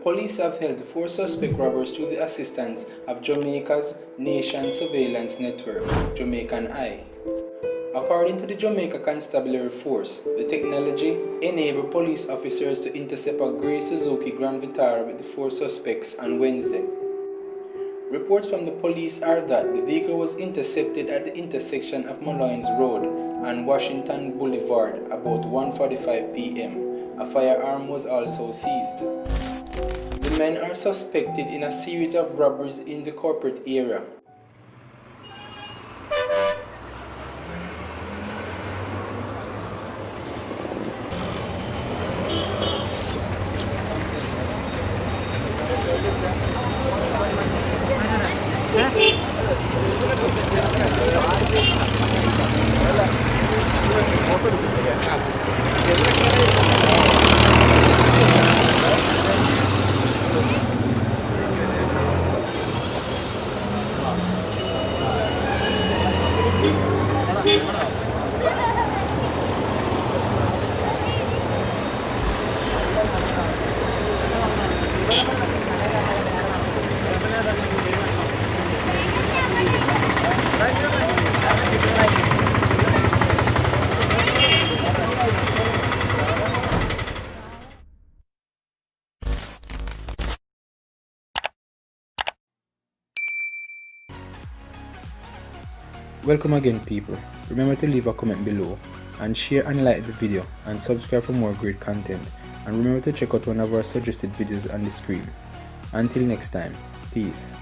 police have held 4 suspect robbers through the assistance of Jamaica's Nation Surveillance Network, Jamaican Eye. According to the Jamaica Constabulary Force, the technology enabled police officers to intercept a grey Suzuki Grand Vitara with the 4 suspects on Wednesday. Reports from the police are that the vehicle was intercepted at the intersection of Malloy's Road and Washington Boulevard about 1:45 p.m. A firearm was also seized. The men are suspected in a series of robberies in the corporate area. Welcome again, people. Remember to leave a comment below and share and like the video and subscribe for more great content, and remember to check out one of our suggested videos on the screen. Until next time, peace.